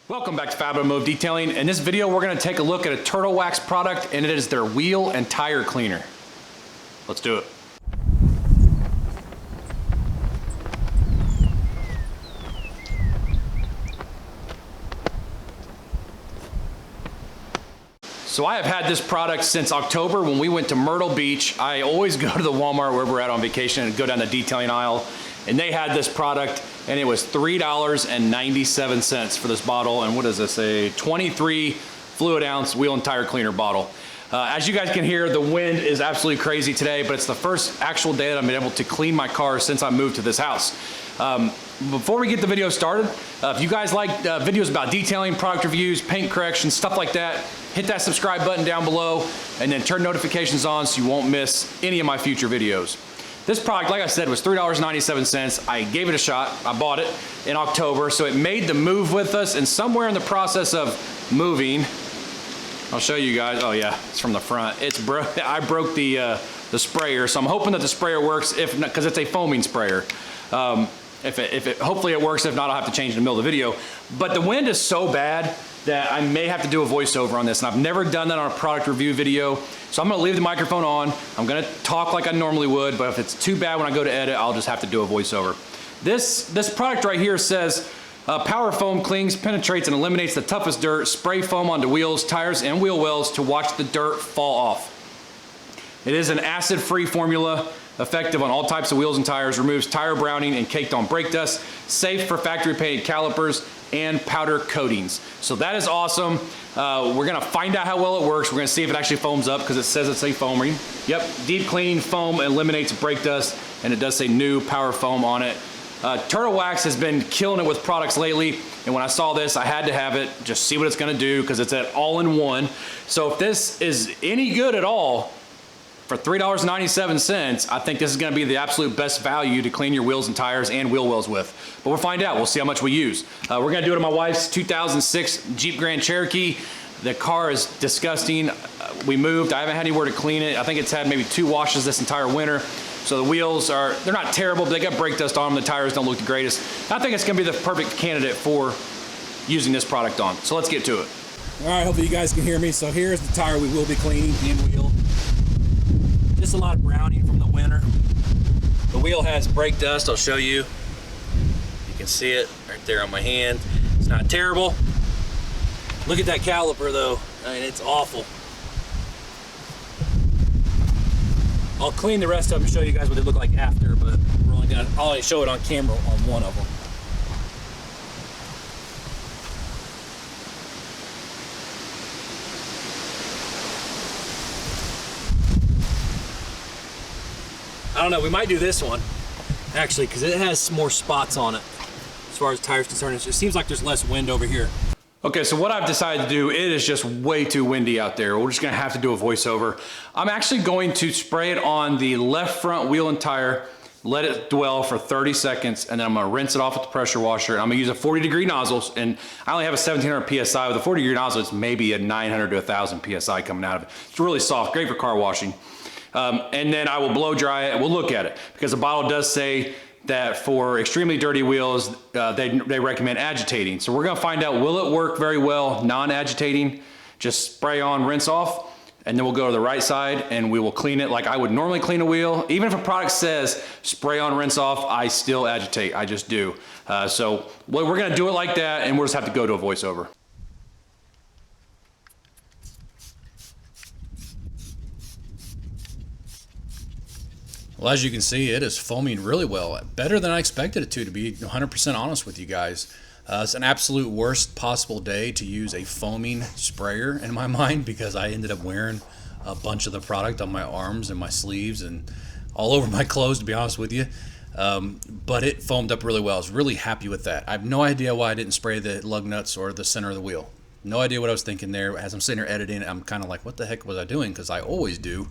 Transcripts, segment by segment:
Welcome back to Fab Automotive Detailing. In this video, we're going to take a look at a Turtle Wax product, and it is their wheel and tire cleaner. Let's do it. So I have had this product since October when we went to Myrtle Beach. I always go to the Walmart wherever we're at on vacation and go down the detailing aisle, and they had this product, and it was $3.97 for this bottle. And what does this say? 23 fluid ounce wheel and tire cleaner bottle. As you guys can hear, the wind is absolutely crazy today, but it's the first actual day that I've been able to clean my car since I moved to this house. Before we get the video started, if you guys like videos about detailing, product reviews, paint corrections, stuff like that, hit that subscribe button down below and then turn notifications on so you won't miss any of my future videos. This product, like I said, was $3.97. I gave it a shot. I bought it in October, so it made the move with us, and somewhere in the process of moving, I'll show you guys. Oh yeah, it's from the front. I broke the sprayer, so I'm hoping that the sprayer works, if not, because it's a foaming sprayer. Hopefully it works. If not, I'll have to change in the middle of the video. But the wind is so bad that I may have to do a voiceover on this, and I've never done that on a product review video. So I'm gonna leave the microphone on. I'm gonna talk like I normally would, but if it's too bad when I go to edit, I'll just have to do a voiceover. This product right here says, Power Foam cleans, penetrates, and eliminates the toughest dirt. Spray foam onto wheels, tires, and wheel wells to watch the dirt fall off. It is an acid-free formula, effective on all types of wheels and tires, removes tire browning and caked on brake dust, safe for factory painted calipers and powder coatings. So that is awesome. We're gonna find out how well it works. We're gonna see if it actually foams up, because it says it's a foaming. Yep, deep cleaning foam eliminates brake dust, and it does say new Power Foam on it. Turtle Wax has been killing it with products lately, and when I saw this, I had to have it, just see what it's gonna do, because it's an all-in-one. So if this is any good at all, for $3.97, I think this is gonna be the absolute best value to clean your wheels and tires and wheel wells with. But we'll find out, we'll see how much we use. We're gonna do it on my wife's 2006 Jeep Grand Cherokee. The car is disgusting. We moved, I haven't had anywhere to clean it. I think it's had maybe 2 washes this entire winter. So the wheels they're not terrible, but they got brake dust on them. The tires don't look the greatest. I think it's gonna be the perfect candidate for using this product on. So let's get to it. All right, hopefully you guys can hear me. So here's the tire we will be cleaning and wheel. Just a lot of browning from the winter. The wheel has brake dust, I'll show you. You can see it right there on my hand. It's not terrible. Look at that caliper though, I mean, it's awful. I'll clean the rest of them and show you guys what they look like after, but I'll only show it on camera on one of them. I don't know, we might do this one, actually, because it has more spots on it. As far as tires concerned, it seems like there's less wind over here. Okay, so what I've decided to do, it is just way too windy out there. We're just gonna have to do a voiceover. I'm actually going to spray it on the left front wheel and tire, let it dwell for 30 seconds, and then I'm gonna rinse it off with the pressure washer. And I'm gonna use a 40-degree nozzle, and I only have a 1700 PSI. With a 40-degree nozzle, it's maybe a 900 to 1000 PSI coming out of it. It's really soft, great for car washing. And then I will blow dry it, and we'll look at it, because the bottle does say that for extremely dirty wheels, they recommend agitating. So we're gonna find out, will it work very well non-agitating? Just spray on, rinse off, and then we'll go to the right side and we will clean it like I would normally clean a wheel. Even if a product says spray on, rinse off, I still agitate, I just do. So we're gonna do it like that, and we'll just have to go to a voiceover. Well, as you can see, it is foaming really well. Better than I expected it to be 100% honest with you guys. It's an absolute worst possible day to use a foaming sprayer in my mind, because I ended up wearing a bunch of the product on my arms and my sleeves and all over my clothes, to be honest with you. But it foamed up really well. I was really happy with that. I have no idea why I didn't spray the lug nuts or the center of the wheel. No idea what I was thinking there. As I'm sitting here editing, I'm kind of like, what the heck was I doing? Because I always do.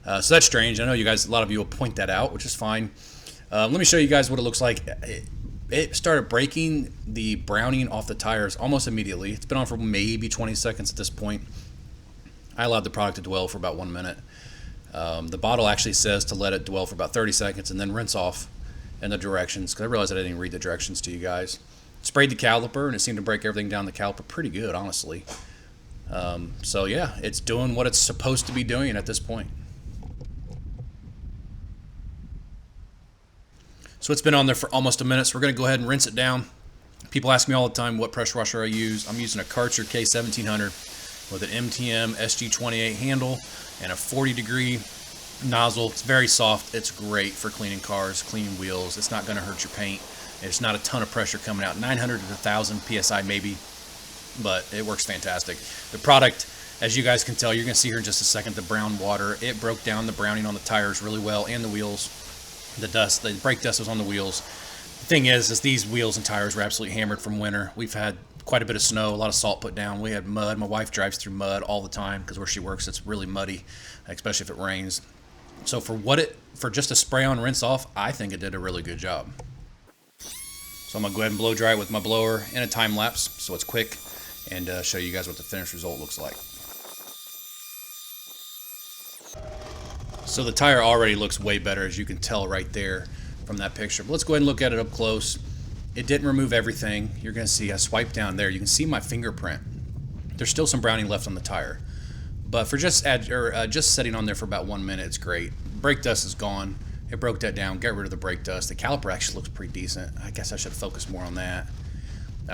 So that's strange. I know you guys, a lot of you will point that out, which is fine. Let me show you guys what it looks like. It started breaking the browning off the tires almost immediately. It's been on for maybe 20 seconds at this point. I allowed the product to dwell for about 1 minute. The bottle actually says to let it dwell for about 30 seconds and then rinse off in the directions, because I realized I didn't read the directions to you guys. Sprayed the caliper, and it seemed to break everything down the caliper pretty good, honestly. So yeah, it's doing what it's supposed to be doing at this point. So it's been on there for almost a minute, so we're going to go ahead and rinse it down. People ask me all the time what pressure washer I use. I'm using a Karcher K1700 with an MTM SG28 handle and a 40-degree nozzle. It's very soft. It's great for cleaning cars, cleaning wheels. It's not going to hurt your paint. It's not a ton of pressure coming out. 900 to 1,000 PSI maybe, but it works fantastic. The product, as you guys can tell, you're going to see here in just a second, the brown water. It broke down the browning on the tires really well and the wheels. The dust, the brake dust was on the wheels. The thing is these wheels and tires were absolutely hammered from winter. We've had quite a bit of snow, a lot of salt put down. We had mud. My wife drives through mud all the time because where she works, it's really muddy, especially if it rains. So for just a spray on, rinse off, I think it did a really good job. So I'm gonna go ahead and blow dry it with my blower in a time lapse, so it's quick, and show you guys what the finished result looks like. So the tire already looks way better, as you can tell right there from that picture. But let's go ahead and look at it up close. It didn't remove everything. You're going to see I swipe down there. You can see my fingerprint. There's still some browning left on the tire. But for just setting on there for about 1 minute, it's great. Brake dust is gone. It broke that down. Get rid of the brake dust. The caliper actually looks pretty decent. I guess I should focus more on that.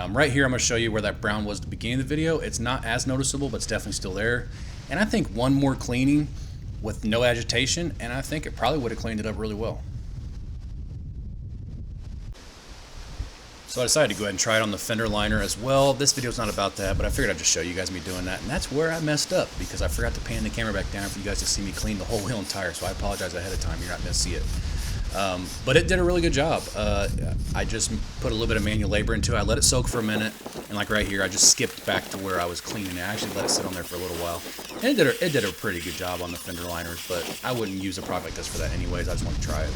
Right here, I'm going to show you where that brown was at the beginning of the video. It's not as noticeable, but it's definitely still there. And I think one more cleaning with no agitation, and I think it probably would have cleaned it up really well. So I decided to go ahead and try it on the fender liner as well. This video's not about that, but I figured I'd just show you guys me doing that. And that's where I messed up, because I forgot to pan the camera back down for you guys to see me clean the whole wheel and tire. So I apologize ahead of time. You're not going to see it. But it did a really good job. I just put a little bit of manual labor into it. I let it soak for a minute, and like right here, I just skipped back to where I was cleaning it. I actually let it sit on there for a little while. And it did a pretty good job on the fender liners, but I wouldn't use a product like this for that anyways. I just want to try it.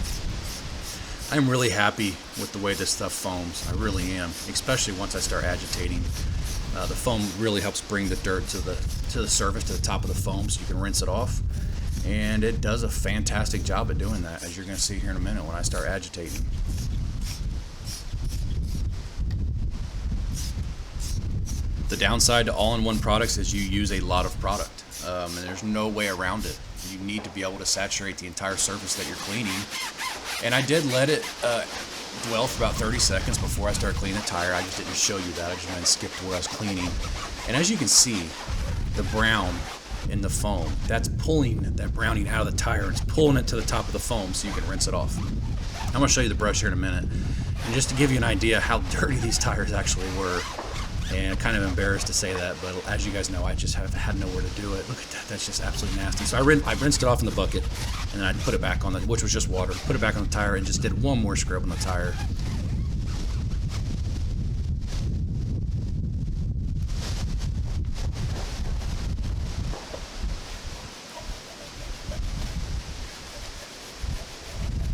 I'm really happy with the way this stuff foams. I really am, especially once I start agitating. The foam really helps bring the dirt to the surface, to the top of the foam, so you can rinse it off. And it does a fantastic job at doing that, as you're going to see here in a minute when I start agitating. The downside to all-in-one products is you use a lot of product, and there's no way around it. You need to be able to saturate the entire surface that you're cleaning. And I did let it dwell for about 30 seconds before I started cleaning the tire. I just didn't show you that. I just went and skipped to where I was cleaning. And as you can see, the brown in the foam, that's pulling that browning out of the tire. It's pulling it to the top of the foam so you can rinse it off. I'm going to show you the brush here in a minute. And just to give you an idea how dirty these tires actually were, and I'm kind of embarrassed to say that, but as you guys know, I just have had nowhere to do it. Look at that, that's just absolutely nasty. So I rinsed it off in the bucket, and then I put it back on the, which was just water, put it back on the tire and just did one more scrub on the tire.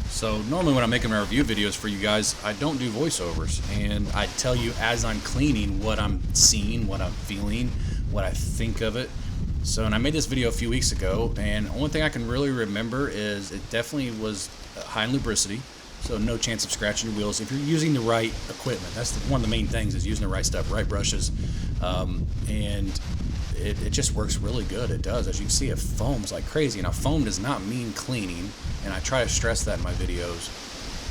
So normally when I'm making my review videos for you guys, I don't do voiceovers, and I tell you as I'm cleaning what I'm seeing, what I'm feeling, what I think of it. So, and I made this video a few weeks ago, and the only thing I can really remember is it definitely was high in lubricity, so no chance of scratching your wheels. If you're using the right equipment, that's one of the main things, is using the right stuff, right brushes, and it just works really good. It does. As you can see, it foams like crazy. Now, foam does not mean cleaning, and I try to stress that in my videos,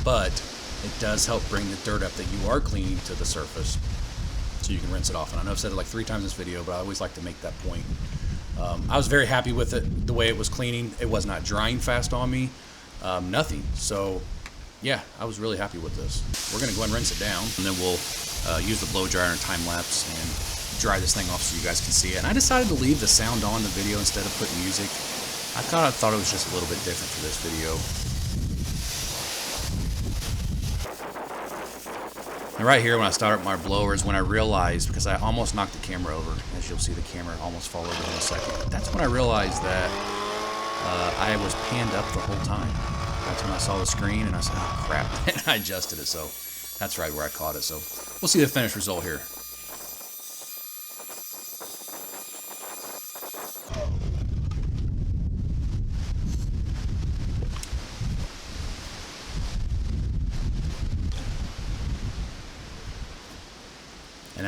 but it does help bring the dirt up that you are cleaning to the surface so you can rinse it off. And I know I've said it like 3 times in this video, but I always like to make that point. I was very happy with it, the way it was cleaning. It was not drying fast on me, nothing. So, yeah, I was really happy with this. We're going to go ahead and rinse it down, and then we'll use the blow dryer and time lapse and dry this thing off so you guys can see it. And I decided to leave the sound on the video instead of putting music. I thought it was just a little bit different for this video. And right here when I started my blower is when I realized, because I almost knocked the camera over, as you'll see the camera almost fall over in a second. But that's when I realized that I was panned up the whole time. That's when I saw the screen and I said, oh crap, and I adjusted it. So that's right where I caught it. So we'll see the finished result here.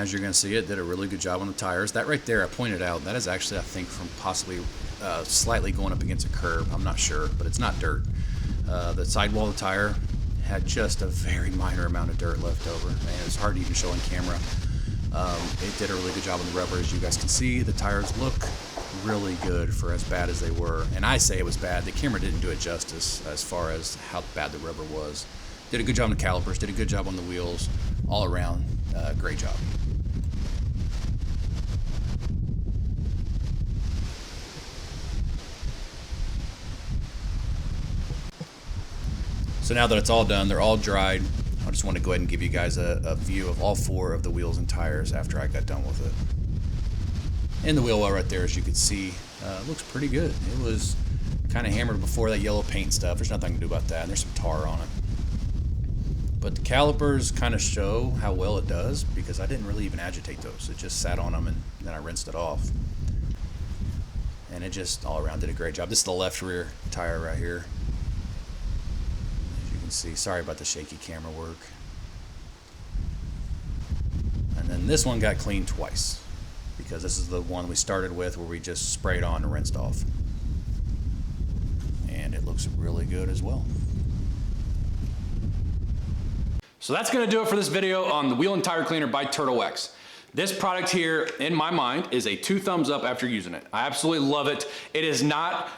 as you're going to see, it did a really good job on the tires. That right there, I pointed out, that is actually, I think, from possibly slightly going up against a curb. I'm not sure, but it's not dirt. The sidewall of the tire had just a very minor amount of dirt left over, and it's hard to even show on camera. It did a really good job on the rubber. As you guys can see, the tires look really good for as bad as they were. And I say it was bad. The camera didn't do it justice as far as how bad the rubber was. Did a good job on the calipers, did a good job on the wheels, all around, great job. So now that it's all done, they're all dried, I just want to go ahead and give you guys a view of all 4 of the wheels and tires after I got done with it. And the wheel well right there, as you can see, looks pretty good. It was kind of hammered before, that yellow paint stuff. There's nothing to do about that, and there's some tar on it. But the calipers kind of show how well it does, because I didn't really even agitate those. It just sat on them, and then I rinsed it off. And it just all around did a great job. This is the left rear tire right here. As you can see, sorry about the shaky camera work. And then this one got cleaned twice, because this is the one we started with where we just sprayed on and rinsed off. And it looks really good as well. So that's gonna do it for this video on the wheel and tire cleaner by Turtle Wax. This product here, in my mind, is a 2 thumbs up after using it. I absolutely love it. It is not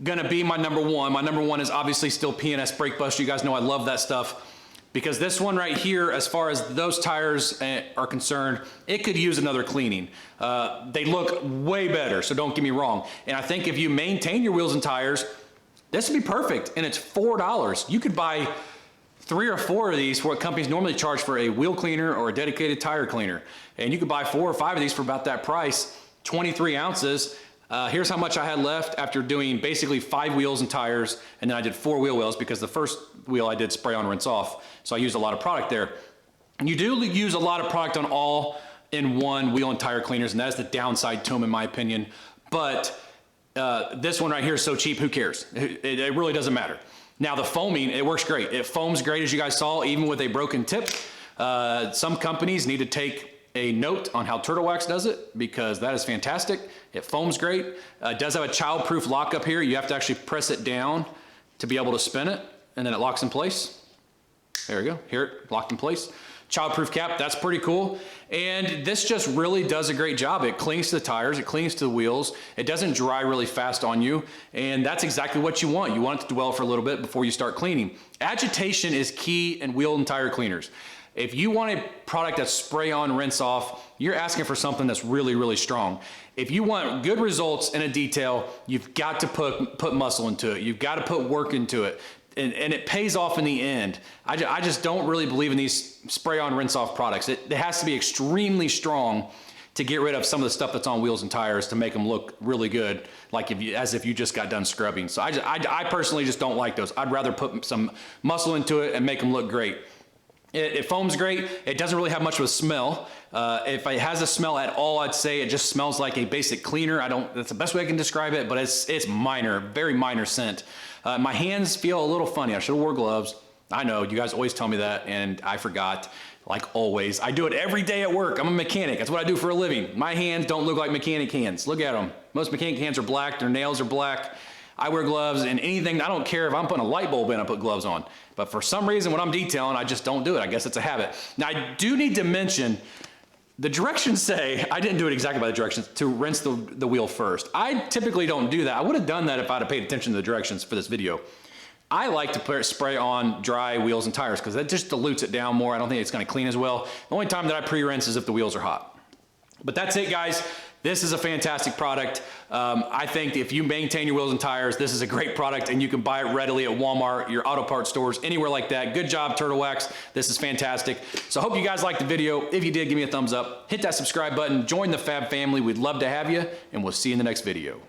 gonna be my number 1. My number 1 is obviously still P&S Brake Buster. You guys know I love that stuff. Because this one right here, as far as those tires are concerned, it could use another cleaning. They look way better, so don't get me wrong. And I think if you maintain your wheels and tires, this would be perfect, and it's $4. You could buy 3 or 4 of these for what companies normally charge for a wheel cleaner or a dedicated tire cleaner. And you could buy 4 or 5 of these for about that price, 23 ounces. Here's how much I had left after doing basically 5 wheels and tires, and then I did 4 wheel wells because the first wheel I did spray on, rinse off. So I used a lot of product there. And you do use a lot of product on all in one wheel and tire cleaners, and that's the downside to them in my opinion. But this one right here is so cheap, who cares? It really doesn't matter. Now the foaming, it works great. It foams great, as you guys saw, even with a broken tip. Some companies need to take a note on how Turtle Wax does it, because that is fantastic. It foams great. It does have a child-proof lock up here. You have to actually press it down to be able to spin it, and then it locks in place. There we go, here, locked in place. Child-proof cap, that's pretty cool. And this just really does a great job. It clings to the tires, it clings to the wheels. It doesn't dry really fast on you. And that's exactly what you want. You want it to dwell for a little bit before you start cleaning. Agitation is key in wheel and tire cleaners. If you want a product that's spray on, rinse off, you're asking for something that's really, really strong. If you want good results in a detail, you've got to put muscle into it. You've got to put work into it. And it pays off in the end. I just don't really believe in these spray on, rinse off products. It has to be extremely strong to get rid of some of the stuff that's on wheels and tires to make them look really good, like as if you just got done scrubbing. So I personally just don't like those. I'd rather put some muscle into it and make them look great. It foams great. It doesn't really have much of a smell. If it has a smell at all, I'd say it just smells like a basic cleaner. That's the best way I can describe it, but it's minor, very minor scent. My hands feel a little funny. I should have wore gloves. I know, you guys always tell me that, and I forgot, like always. I do it every day at work. I'm a mechanic. That's what I do for a living. My hands don't look like mechanic hands. Look at them. Most mechanic hands are black. Their nails are black. I wear gloves, and anything, I don't care if I'm putting a light bulb in, I put gloves on. But for some reason, when I'm detailing, I just don't do it. I guess it's a habit. Now, I do need to mention, the directions say, I didn't do it exactly by the directions, to rinse the wheel first. I typically don't do that. I would have done that if I'd have paid attention to the directions for this video. I like to spray on dry wheels and tires because that just dilutes it down more. I don't think it's going to clean as well. The only time that I pre-rinse is if the wheels are hot. But that's it, guys. This is a fantastic product. I think if you maintain your wheels and tires, this is a great product, and you can buy it readily at Walmart, your auto parts stores, anywhere like that. Good job, Turtle Wax. This is fantastic. So I hope you guys liked the video. If you did, give me a thumbs up. Hit that subscribe button. Join the Fab family. We'd love to have you, and we'll see you in the next video.